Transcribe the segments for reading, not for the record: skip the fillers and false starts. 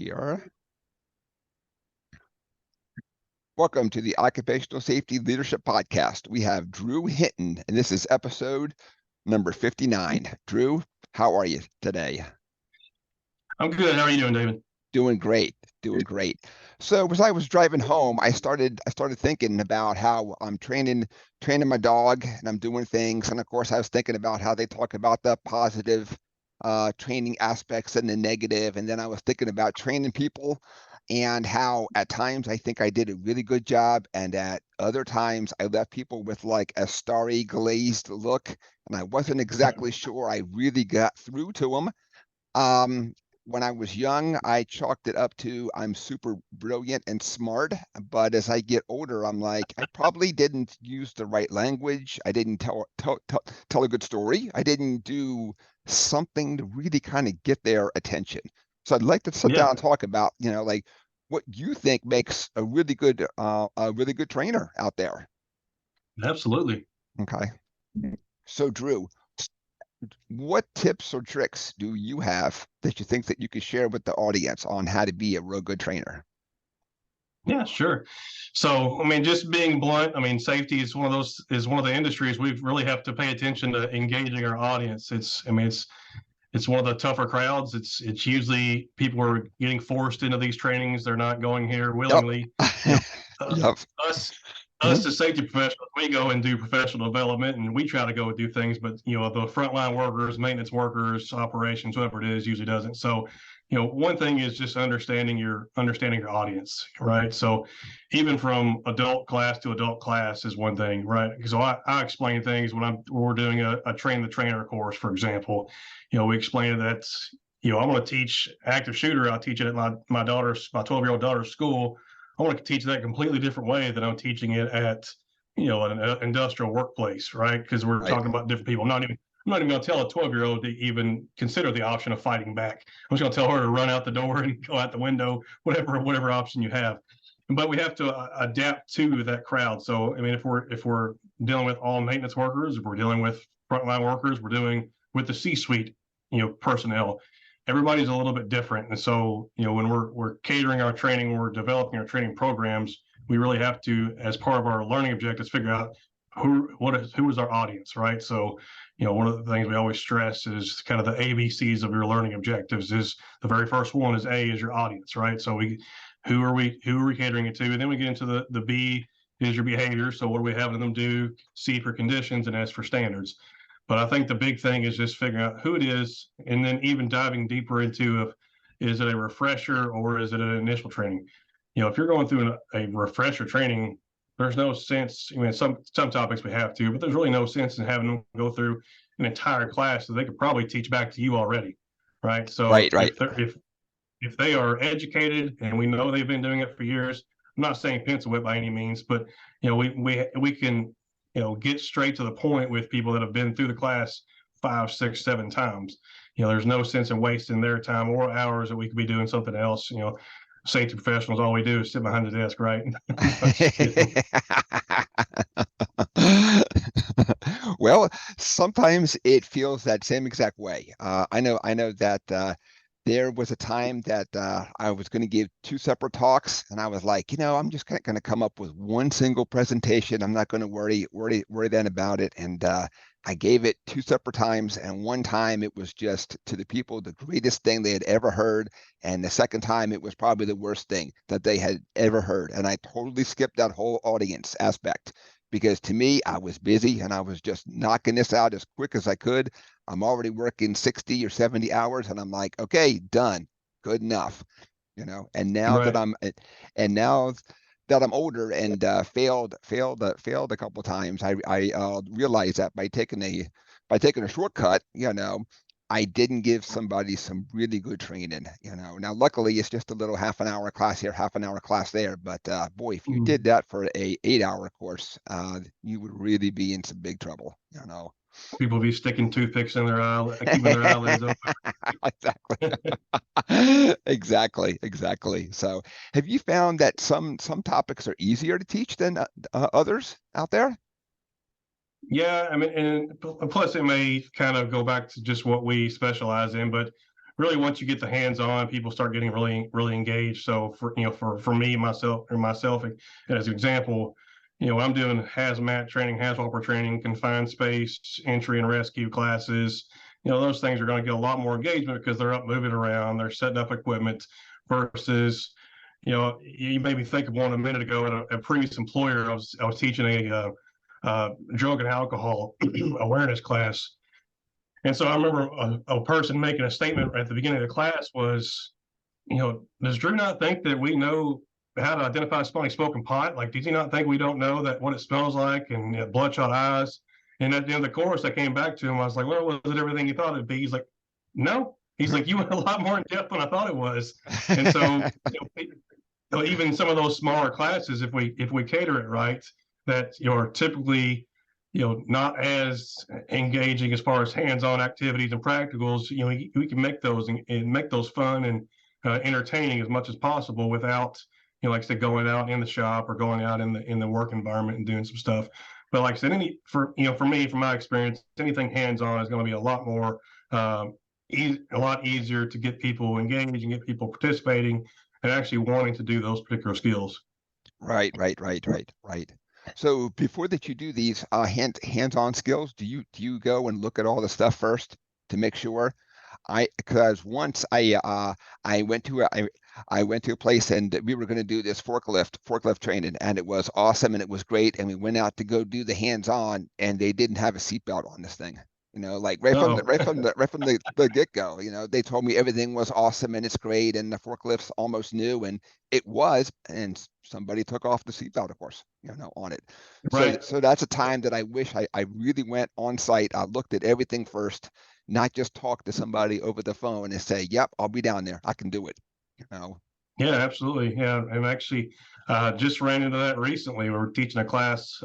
here. Welcome to the Occupational Safety Leadership Podcast. We have Drew Hinton, and this is episode number 59. Drew, how are you today? I'm good. How are you doing, David? Doing great, doing great. So as I was driving home, I started thinking about how I'm training my dog, and I'm doing things. And of course, I was thinking about how they talk about the positive training aspects and the negative. And then I was thinking about training people and how at times I think I did a really good job, and at other times I left people with like a starry glazed look, and I wasn't exactly sure I really got through to them. When I was young, I chalked it up to I'm super brilliant and smart. But as I get older, I'm like, I probably didn't use the right language. I didn't tell a good story. I didn't do something to really kind of get their attention. So I'd like to sit down Yeah, and talk about, like what you think makes a really good trainer out there. absolutely. Okay. So Drew, what tips or tricks do you have that you think that you could share with the audience on how to be a real good trainer? Yeah, sure. So, I mean, just being blunt, I mean, safety is one of the industries we really have to pay attention to engaging our audience. It's one of the tougher crowds. It's usually people are getting forced into these trainings. They're not going here Yep. willingly. You know, Yep. us Mhm. us as safety professionals, we go and do professional development, and we try to go and do things. But the frontline workers, maintenance workers, operations, whoever it is, usually doesn't. So, one thing is just understanding your audience, right? So, even from adult class to adult class is one thing, right? So I explain things when we're doing a train the trainer course, for example. We explain that I'm going to teach active shooter. I teach it at my 12-year-old daughter's school. I want to teach that completely different way than I'm teaching it at an industrial workplace, right? Because we're Right. talking about different people. I'm not even going to tell a 12-year-old to even consider the option of fighting back. I'm just going to tell her to run out the door and go out the window, whatever option you have. But we have to adapt to that crowd. So I mean, if we're dealing with all maintenance workers, if we're dealing with frontline workers, we're doing with the C-suite, personnel. Everybody's a little bit different, and so when we're catering our training, when we're developing our training programs, we really have to, as part of our learning objectives, figure out who is our audience, right? So, one of the things we always stress is kind of the ABCs of your learning objectives. Is the very first one is A is your audience, right? So who are we catering it to? And then we get into the B is your behavior. So what are we having them do? C for conditions, and S for standards. But I think the big thing is just figuring out who it is, and then even diving deeper into is it a refresher or is it an initial training? If you're going through a refresher training, there's no sense. I mean, some topics we have to, but there's really no sense in having them go through an entire class that they could probably teach back to you already, right? So Right. Right. if they are educated and we know they've been doing it for years, I'm not saying pencil whip by any means, but we can get straight to the point with people that have been through the class 5, 6, 7 times. There's no sense in wasting their time or hours that we could be doing something else. Safety professionals, all we do is sit behind the desk, right? Well, sometimes it feels that same exact way. I know that there was a time that I was going to give two separate talks, and I was like, I'm just going to come up with one single presentation. I'm not going to worry then about it. And I gave it two separate times, and one time it was just to the people the greatest thing they had ever heard, and the second time it was probably the worst thing that they had ever heard. And I totally skipped that whole audience aspect because to me, I was busy and I was just knocking this out as quick as I could. I'm already working 60 or 70 hours, and I'm like, okay, done, good enough. And now that Right. I'm older and failed a couple of times, I realized that by taking a shortcut, I didn't give somebody some really good training. Now luckily it's just a little half an hour class here, half an hour class there. But boy, if you did that for a 8 hour course, you would really be in some big trouble. People be sticking toothpicks in their eye, keeping their eyelids open. Exactly. Exactly. So, have you found that some topics are easier to teach than others out there? Yeah, I mean, and plus it may kind of go back to just what we specialize in, but really once you get the hands on, people start getting really engaged. So for me myself as an example, I'm doing hazmat training, hazmat training, confined space, entry and rescue classes. Those things are going to get a lot more engagement because they're up moving around, they're setting up equipment versus, you made me think of one a minute ago at a previous employer. I was teaching a drug and alcohol awareness class. And so I remember a person making a statement at the beginning of the class was, does Drew not think that we know how to identify somebody smoking pot? Like, does he not think we don't know that what it smells like and bloodshot eyes? And at the end of the course, I came back to him. I was like, well, was it everything you thought it'd be? He's like, no. He's like, you went a lot more in depth than I thought it was. And so, even some of those smaller classes, if we cater it right, that are typically not as engaging as far as hands-on activities and practicals, we can make those and make those fun and entertaining as much as possible without, like I said, going out in the shop or going out in the work environment and doing some stuff. But like I said, for me, from my experience, anything hands-on is going to be a lot more a lot easier to get people engaged and get people participating and actually wanting to do those particular skills. Right, right, right, right, right. So before that you do these hands-on skills, do you go and look at all the stuff first to make sure? Because once I went to I went to a place and we were going to do this forklift training, and it was awesome and it was great, and we went out to go do the hands-on, and they didn't have a seatbelt on this thing. Like Oh, right from the get-go, they told me everything was awesome and it's great and the forklift's almost new, and it was, and somebody took off the seatbelt, of course, on it. So right. so that's a time that I wish I really went on site. I looked at everything first, not just talk to somebody over the phone and say, "Yep, I'll be down there. I can do it." You know. Yeah, absolutely. Yeah, and actually, just ran into that recently. We were teaching a class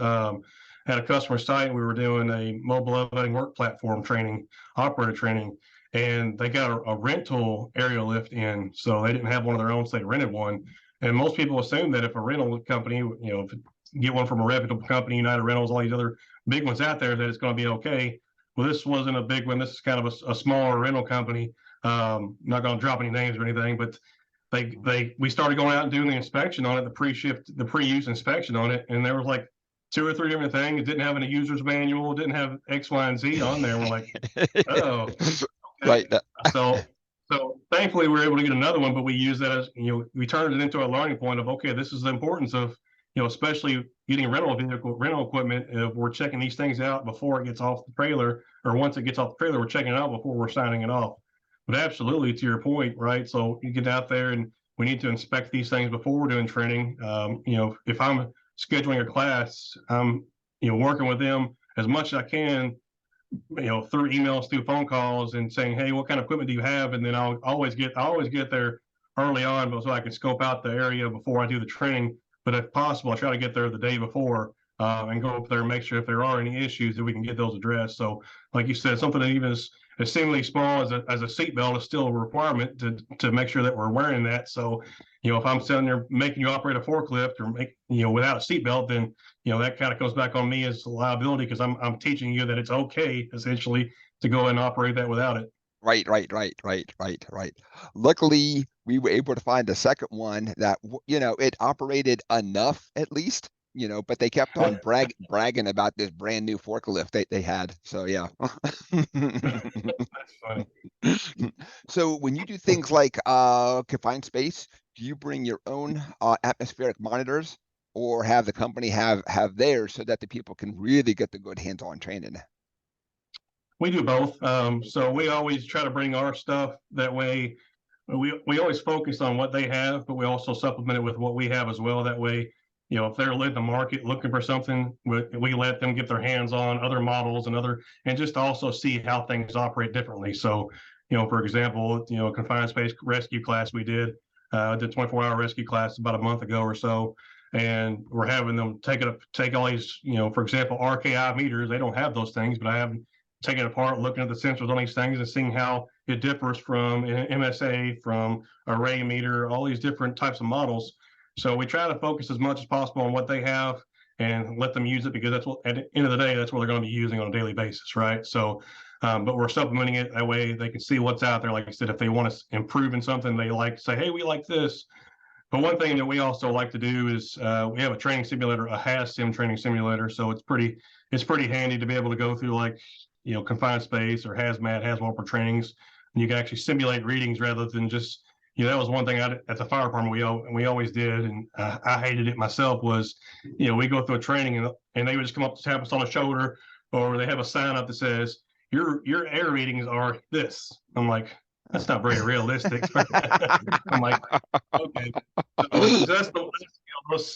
at a customer site. We were doing a mobile elevating work platform training, operator training, and they got a rental aerial lift in, so they didn't have one of their own, so they rented one. And most people assume that if a rental company, if you get one from a reputable company, United Rentals, all these other big ones out there, that it's going to be okay. Well, this wasn't a big one. This is kind of a smaller rental company. Not going to drop any names or anything, but we started going out and doing the inspection on it, the pre-use inspection on it, and there was like two or three different things. It didn't have any user's manual, didn't have X, Y, and Z on there. We're like, oh, Right. okay. So thankfully we were able to get another one, but we use that as, we turned it into a learning point of, okay, this is the importance of, especially getting rental equipment. If we're checking these things out before it gets off the trailer, or once it gets off the trailer, we're checking it out before we're signing it off. But absolutely, to your point, right? So you get out there and we need to inspect these things before we're doing training. If I'm scheduling a class, I'm, working with them as much as I can, through emails, through phone calls, and saying, hey, what kind of equipment do you have? And then I always get there early on, but so I can scope out the area before I do the training. But if possible, I try to get there the day before and go up there and make sure if there are any issues that we can get those addressed. So, like you said, something that even as seemingly small as a seatbelt is still a requirement to make sure that we're wearing that. So, if I'm sitting there making you operate a forklift or without a seatbelt, then that kind of comes back on me as liability because I'm teaching you that it's okay essentially to go and operate that without it. Right, right, right, right, right, right. Luckily, we were able to find a second one that, it operated enough at least, but they kept on bragging about this brand new forklift they had. So yeah. That's funny. So when you do things like confined space, do you bring your own atmospheric monitors, or have the company have theirs so that the people can really get the good hands-on training? We do both. So we always try to bring our stuff that way. We always focus on what they have, but we also supplement it with what we have as well. That way, if they're in the market looking for something, we let them get their hands on other models and just also see how things operate differently. So, for example, a confined space rescue class we did 24-hour rescue class about a month ago or so. And we're having them take all these, for example, RKI meters. They don't have those things, but I have taking it apart, looking at the sensors on these things and seeing how it differs from an MSA, from array meter, all these different types of models. So we try to focus as much as possible on what they have and let them use it because that's what, at the end of the day, that's what they're going to be using on a daily basis, right? So but we're supplementing it that way they can see what's out there. Like I said, if they want to improve in something, they like to say, hey, we like this. But one thing that we also like to do is we have a training simulator, a HAS-SIM training simulator. So it's pretty handy to be able to go through like, confined space or hazmat trainings. And you can actually simulate readings rather than just, that was one thing at the fire department we always did, and I hated it myself. Was, we go through a training and they would just come up to tap us on the shoulder, or they have a sign up that says your air readings are this. I'm like, that's not very realistic. I'm like, okay. So that's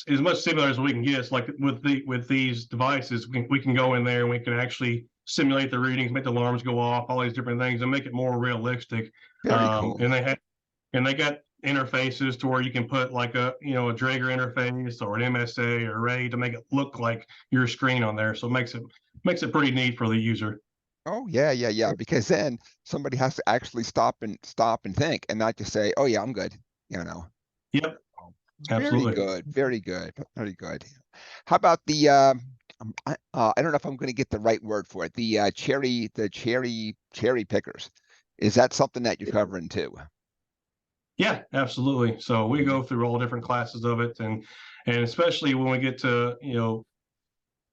as much similar as we can get. It's like with these devices, we can go in there and we can actually simulate the readings, make the alarms go off, all these different things, and make it more realistic. Very cool. And they got interfaces to where you can put like a Draeger interface or an MSA or RAID to make it look like your screen on there. So it makes it pretty neat for the user. Oh yeah. Because then somebody has to actually stop and think, and not just say, "Oh yeah, I'm good." Yep, Very absolutely. good, very good, very good. How about the I don't know if I'm going to get the right word for it. The cherry pickers. Is that something that you're covering too? Yeah, absolutely. So we go through all different classes of it, and especially when we get to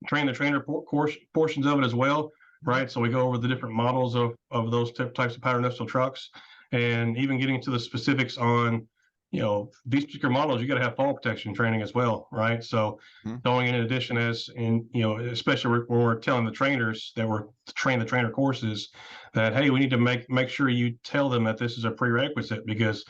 train the trainer course portions of it as well, right? So we go over the different models of those types of power industrial trucks, and even getting to the specifics on these particular models. You got to have fall protection training as well, right? So Mhm. going in addition, as in especially when we're telling the trainers that we're train the trainer courses, that hey, we need to make sure you tell them that this is a prerequisite, because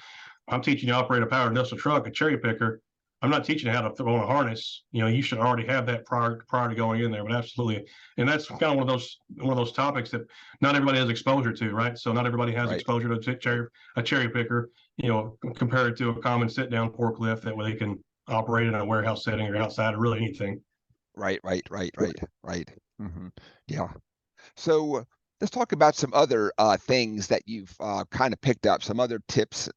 I'm teaching you to operate a power industrial truck, a cherry picker. I'm not teaching you how to throw on a harness. You should already have that prior to going in there. But absolutely, and that's kind of one of those topics that not everybody has exposure to, right? So not everybody has Right, exposure to a cherry picker, compared to a common sit down forklift that way they can operate in a warehouse setting or outside or really anything. right. Yeah. So let's talk about some other things that you've kind of picked up, some other tips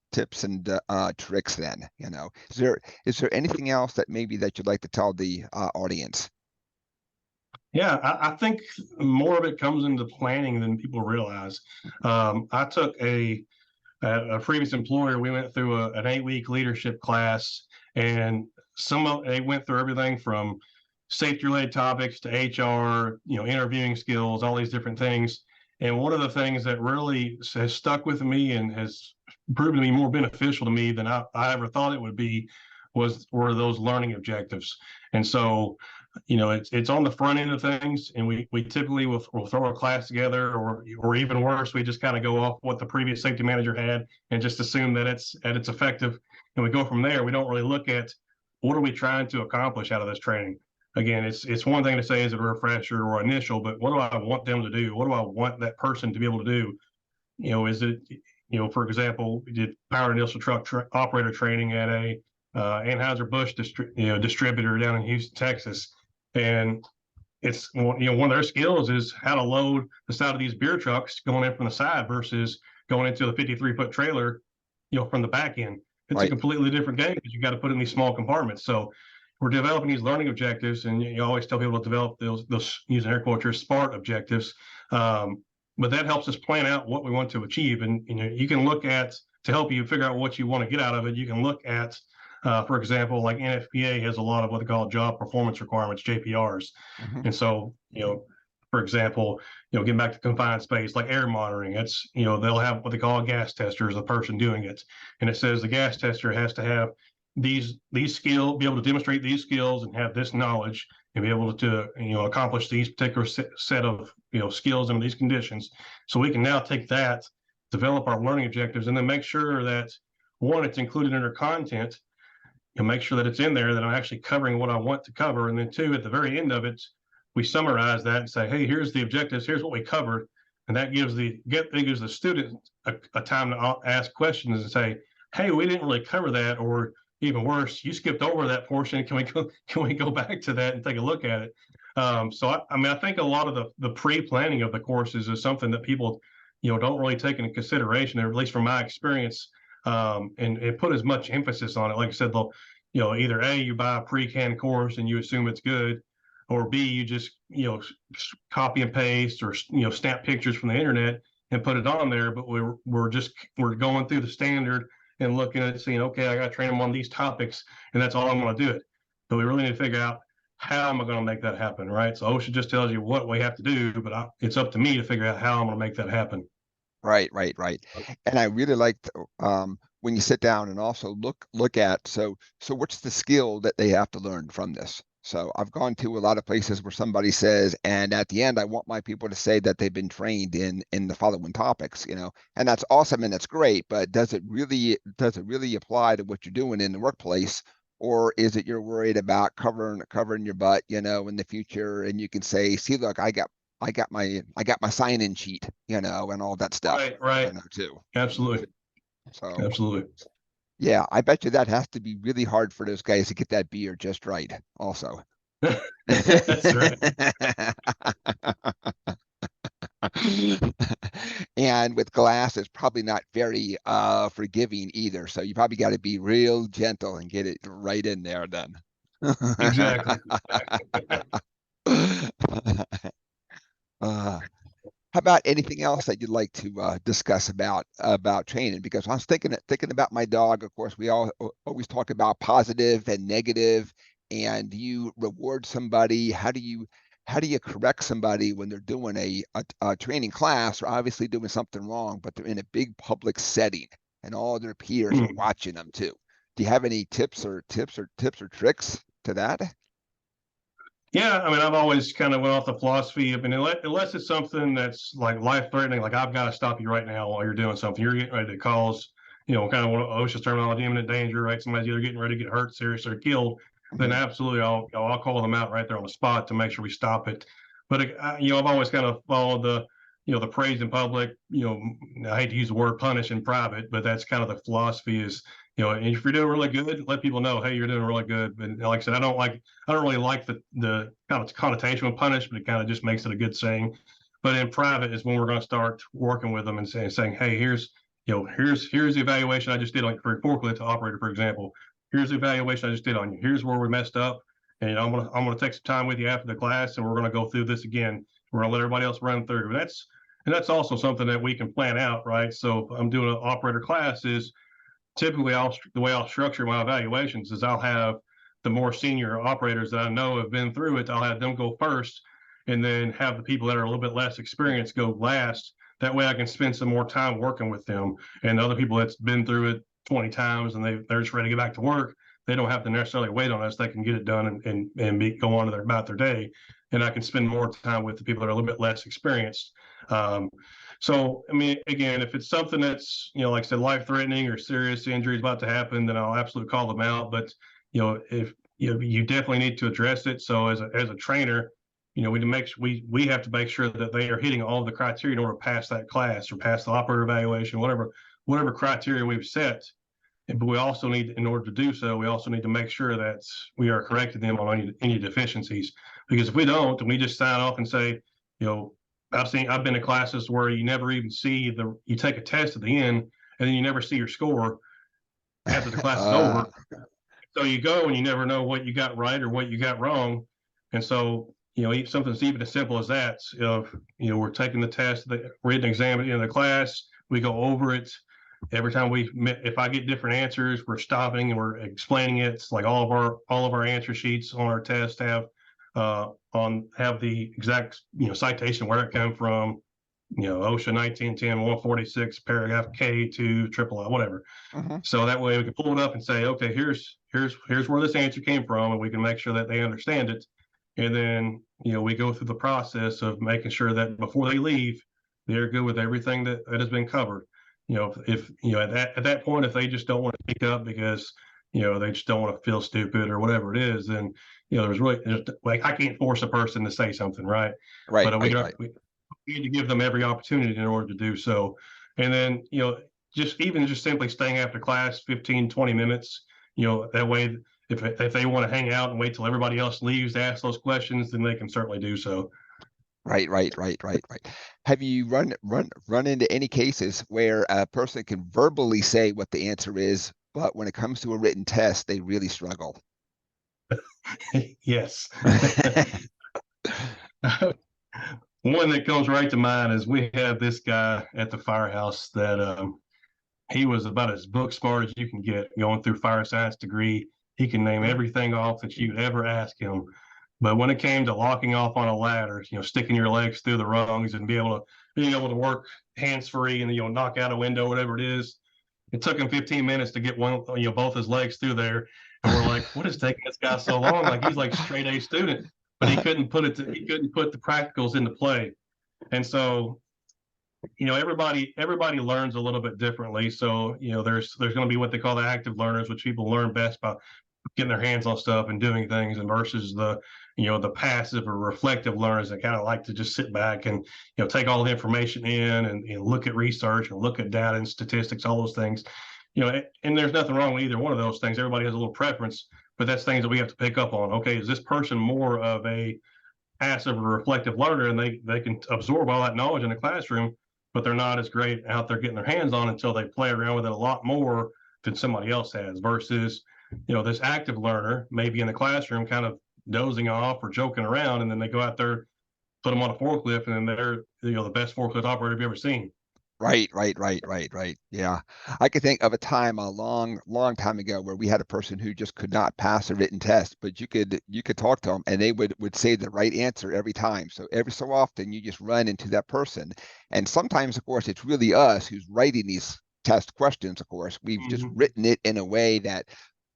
and tricks. Then, is there anything else that maybe that you'd like to tell the audience? Yeah, I think more of it comes into planning than people realize. I took a previous employer. We went through an 8-week leadership class, and they went through everything from safety related topics to HR, interviewing skills, all these different things. And one of the things that really has stuck with me and has proven to be more beneficial to me than I ever thought it would be were those learning objectives. And so it's on the front end of things, and we typically will throw a class together, or even worse, we just kind of go off what the previous safety manager had and just assume that it's effective, and we go from there. We don't really look at what are we trying to accomplish out of this training. Again, it's one thing to say is it a refresher or initial, but what do I want them to do? What do I want that person to be able to do? Is it, for example, we did power industrial truck operator training at a Anheuser-Busch distributor down in Houston, Texas. And it's one of their skills is how to load the side of these beer trucks going in from the side versus going into a 53-foot trailer, from the back end. It's a Right, completely different game because you got to put in these small compartments. So we're developing these learning objectives, and you always tell people to develop those using air quotes, SMART objectives. But that helps us plan out what we want to achieve, and you can look at to help you figure out what you want to get out of it. You can look at for example, like NFPA has a lot of what they call job performance requirements, JPRs. hmm And so, for example, getting back to confined space, like air monitoring, it's, they'll have what they call a gas tester as a person doing it. And it says the gas tester has to have these skills, be able to demonstrate these skills and have this knowledge and be able to, accomplish these particular set of, skills under these conditions. So we can now take that, develop our learning objectives, and then make sure that one, it's included in our content, and make sure that it's in there, that I'm actually covering what I want to cover. And then two, at the very end of it, we summarize that and say, hey, here's the objectives, here's what we covered. And that gives the student a time to ask questions and say, hey, we didn't really cover that, or even worse, you skipped over that portion. Can we go back to that and take a look at it? So I think a lot of the pre-planning of the courses is something that people don't really take into consideration, or at least from my experience, and put as much emphasis on it. Like I said, they'll, either A, you buy a pre-canned course and you assume it's good, or B, you just, copy and paste or, snap pictures from the internet and put it on there. But we're going through the standard and looking at it, saying, okay, I got to train them on these topics, and that's all I'm going to do it. But we really need to figure out how am I going to make that happen, right? So OSHA just tells you what we have to do, but it's up to me to figure out how I'm going to make that happen. Right, right, right. And I really liked when you sit down and also look at so what's the skill that they have to learn from this? So I've gone to a lot of places where somebody says, and at the end, I want my people to say that they've been trained in the following topics, and that's awesome and that's great, but does it really apply to what you're doing in the workplace? Or is it you're worried about covering your butt, in the future, and you can say, see, look, I got my sign-in sheet, and all that stuff, Right, right. too. Absolutely. So Absolutely. yeah, I bet you that has to be really hard for those guys to get that beer just right, also. That's right. And with glass, it's probably not very forgiving either. So you probably got to be real gentle and get it right in there then. Exactly. uh, How about anything else that you'd like to discuss about training? Because I was thinking about my dog. Of course, we all always talk about positive and negative, and you reward somebody. How do you correct somebody when they're doing a training class or obviously doing something wrong, but they're in a big public setting and all their peers are Hmm. watching them too? Do you have any tips or tricks to that? Yeah, I mean, I've always kind of went off the philosophy. I mean, unless it's something that's like life threatening, like I've got to stop you right now while you're doing something. You're getting ready to cause, kind of what OSHA's terminology, imminent danger, right? Somebody's either getting ready to get hurt, serious, or killed. Then Hmm. absolutely, I'll call them out right there on the spot to make sure we stop it. But I've always kind of followed the praise in public. I hate to use the word punish in private, but that's kind of the philosophy is. And if you're doing really good, let people know, hey, you're doing really good. But like I said, I don't really like the kind of connotation of punish, but it kind of just makes it a good saying. But in private is when we're going to start working with them and saying, hey, here's the evaluation I just did on you for a forklift operator, for example. Here's the evaluation I just did on you. Here's where we messed up, and I'm gonna take some time with you after the class, and we're gonna go through this again. We're gonna let everybody else run through. That's also something that we can plan out, right? So if I'm doing an operator class is typically the way I'll structure my evaluations is I'll have the more senior operators that I know have been through it. I'll have them go first, and then have the people that are a little bit less experienced go last. That way, I can spend some more time working with them. And the other people that's been through it 20 times and they're just ready to get back to work. They don't have to necessarily wait on us. They can get it done and go on to about their day. And I can spend more time with the people that are a little bit less experienced. Um, so, I mean, again, if it's something that's, like I said, life threatening or serious injury is about to happen, then I'll absolutely call them out. But, if you definitely need to address it. So as a trainer, we have to make sure that they are hitting all of the criteria in order to pass that class or pass the operator evaluation, whatever criteria we've set. But we also need, in order to do so, we also need to make sure that we are correcting them on any deficiencies. Because if we don't, and we just sign off and say, you know, I've been in classes where you never even see you take a test at the end and then you never see your score after the class is Uh, over. So you go and you never know what you got right or what you got wrong. And so, something's even as simple as that. We're taking the test, the written exam in the class, we go over it. Every time if I get different answers, we're stopping and we're explaining it. It's like all of our answer sheets on our test have the exact citation where it came from. OSHA 1910 146 paragraph K2 triple I, whatever. mhm. So that way we can pull it up and say, okay, here's where this answer came from, and we can make sure that they understand it. And then we go through the process of making sure that before they leave, they're good with everything that has been covered. If at that point, if they just don't want to speak up because they just don't want to feel stupid or whatever it is, then there's like I can't force a person to say something, right? Right, But right, right. we need to give them every opportunity in order to do so. And then just simply staying after class 15, 20 minutes, that way if they want to hang out and wait till everybody else leaves to ask those questions, then they can certainly do so. Right, right, right, right, right. Have you run into any cases where a person can verbally say what the answer is, but when it comes to a written test, they really struggle? Yes. One that comes right to mind is we have this guy at the firehouse that he was about as book smart as you can get, going through fire science degree. He can name everything off that you'd ever ask him. But when it came to locking off on a ladder, sticking your legs through the rungs and being able to work hands free and knock out a window, whatever it is, it took him 15 minutes to get both his legs through there. And we're like, what is taking this guy so long? Like he's like straight A student, but he couldn't put the practicals into play. And so everybody learns a little bit differently. So there's going to be what they call the active learners, which people learn best by getting their hands on stuff and doing things, and versus the passive or reflective learners that kind of like to just sit back and take all the information in and look at research and look at data and statistics, all those things. And there's nothing wrong with either one of those things. Everybody has a little preference, but that's things that we have to pick up on. Okay, is this person more of a passive or reflective learner, and they can absorb all that knowledge in the classroom, but they're not as great out there getting their hands on it until they play around with it a lot more than somebody else has, versus this active learner maybe in the classroom kind of dozing off or joking around, and then they go out there, put them on a forklift, and then they're the best forklift operator you've ever seen. Right. Yeah. I could think of a time a long time ago where we had a person who just could not pass a written test, but you could talk to them and they would say the right answer every time. So every so often you just run into that person. And sometimes, of course, it's really us who's writing these test questions, of course. We've just written it in a way that,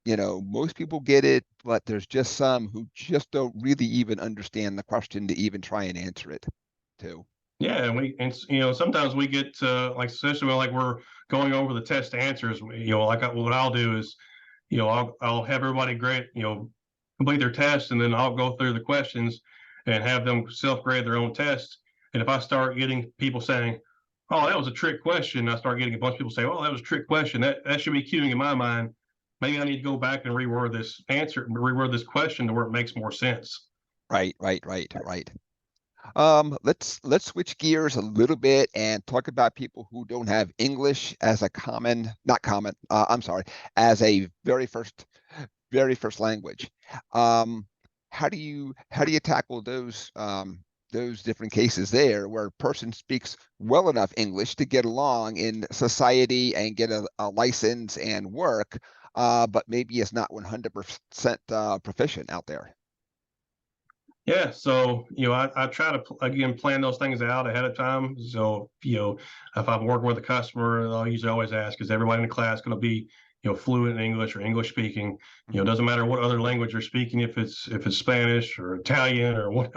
most people get it, but there's just some who just don't really even understand the question to even try and answer it too. Yeah, and sometimes we get like, especially when like we're going over the test answers. What I'll do is, I'll have everybody grade, complete their test, and then I'll go through the questions and have them self grade their own test. And if I start getting people saying, "Oh, that was a trick question," I start getting a bunch of people say, "Oh, that was a trick question," that should be cueing in my mind. Maybe I need to go back and reword this question to where it makes more sense. Right. Let's switch gears a little bit and talk about people who don't have English as a not common, I'm sorry, as a very first language. Um, how do you tackle those different cases there where a person speaks well enough English to get along in society and get a license and work, but maybe is not 100% proficient out there? Yeah, so I try to again plan those things out ahead of time. So if I'm working with a customer, I'll usually always ask, is everybody in the class going to be fluent in English or English speaking? It doesn't matter what other language you're speaking, if it's Spanish or Italian or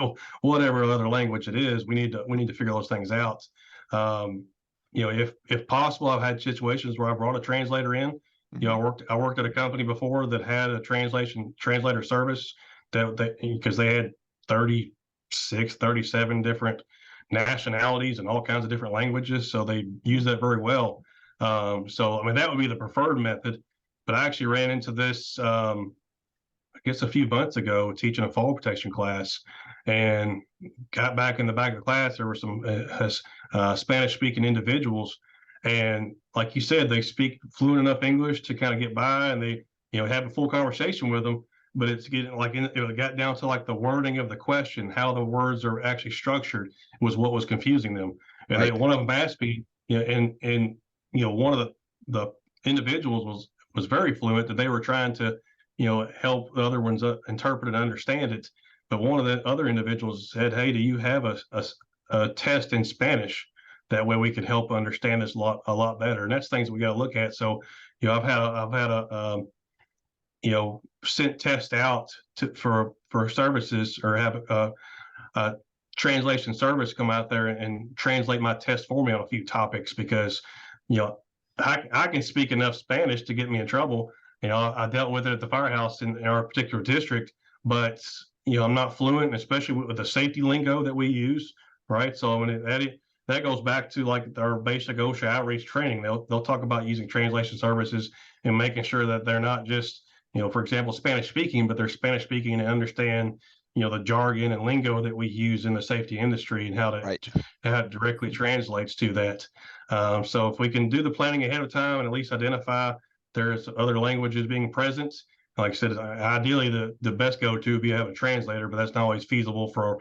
whatever other language it is. We need to figure those things out. Um, if possible, I've had situations where I brought a translator in. I worked at a company before that had a translator service because they had 36, 37 different nationalities and all kinds of different languages. So they use that very well. So, I mean, that would be the preferred method. But I actually ran into this, I guess, a few months ago teaching a fall protection class, and got back in the back of the class. There were some Spanish speaking individuals. And like you said, they speak fluent enough English to kind of get by, and they, have a full conversation with them, but it's getting like it got down to like the wording of the question, how the words are actually structured was what was confusing them. And Right. one of them asked me, and one of the individuals was very fluent, that they were trying to help the other ones interpret and understand it. But one of the other individuals said, "Hey, do you have a test in Spanish? That way we can help understand this a lot better." And that's things we got to look at. So I've had a sent test out for services, or have a translation service come out there and translate my test for me on a few topics, because I can speak enough Spanish to get me in trouble. I dealt with it at the firehouse in our particular district, but I'm not fluent, especially with the safety lingo that we use, right? So when that goes back to like our basic OSHA outreach training. They'll talk about using translation services and making sure that they're not just for example, Spanish speaking, but they're Spanish speaking and understand, the jargon and lingo that we use in the safety industry, and Right. how it directly translates to that. So if we can do the planning ahead of time and at least identify there's other languages being present, Like I said, ideally the best go-to would be to have a translator, but that's not always feasible for,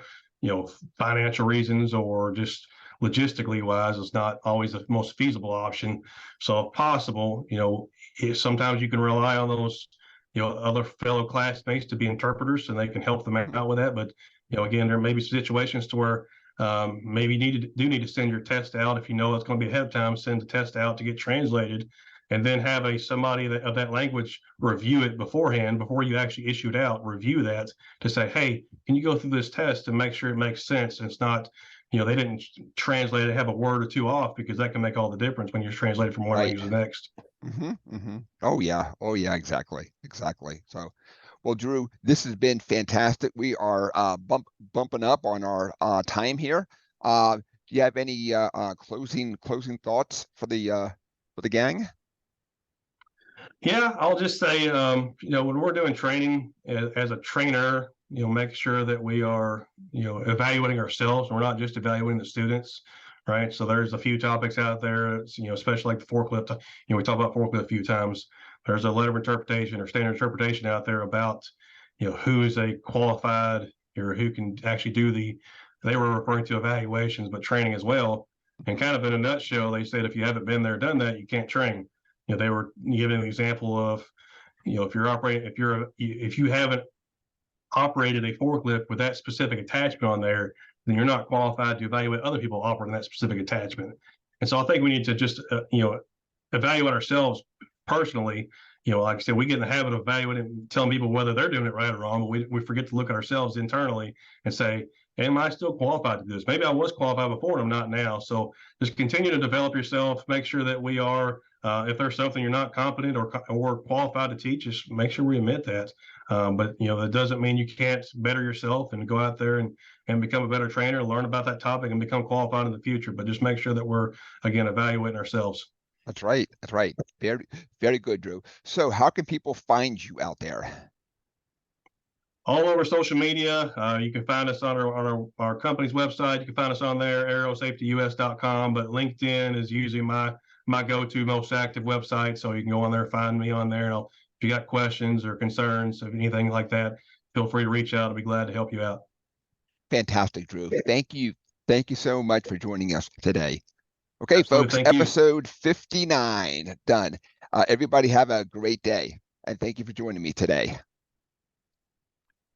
financial reasons or just logistically wise. It's not always the most feasible option. So if possible, sometimes you can rely on those, other fellow classmates to be interpreters and they can help them out with that. But, again, there may be situations to where maybe you do need to send your test out. If you know it's going to be ahead of time, send the test out to get translated, and then have somebody of that language review it beforehand, before you actually issue it out. Review that to say, hey, can you go through this test and make sure it makes sense? And it's not, they didn't translate it, have a word or two off, because that can make all the difference when you're translating from one Right. language to the next. Oh yeah. Oh yeah. Exactly. Exactly. So, well, Drew, this has been fantastic. We are bumping up on our time here. Do you have any closing thoughts for the gang? Yeah, I'll just say, when we're doing training as a trainer, make sure that we are, evaluating ourselves. We're not just evaluating the students, right? So there's a few topics out there, especially like the forklift. We talk about forklift a few times. There's a letter of interpretation or standard interpretation out there about, who is a qualified, or who can actually do they were referring to evaluations, but training as well. And kind of in a nutshell, they said, if you haven't been there, done that, you can't train. They were giving an example of, if you haven't operated a forklift with that specific attachment on there, then you're not qualified to evaluate other people operating that specific attachment. And so I think we need to just, evaluate ourselves personally. Like I said, we get in the habit of evaluating, telling people whether they're doing it right or wrong, but we forget to look at ourselves internally and say, am I still qualified to do this? Maybe I was qualified before and I'm not now. So just continue to develop yourself, make sure that we are, if there's something you're not competent or qualified to teach, just make sure we admit that. But that doesn't mean you can't better yourself and go out there and become a better trainer, learn about that topic, and become qualified in the future. But just make sure that we're, again, evaluating ourselves. That's right. That's right. Very, very good, Drew. So how can people find you out there? All over social media. You can find us on our company's website. You can find us on there, aerosafetyus.com. But LinkedIn is usually my go-to most active website. So you can go on there, find me on there. And if you got questions or concerns of anything like that, feel free to reach out. I'll be glad to help you out. Fantastic, Drew. Thank you. Thank you so much for joining us today. Okay, Absolutely. folks, Thank you. episode 59 done. Everybody have a great day, and thank you for joining me today.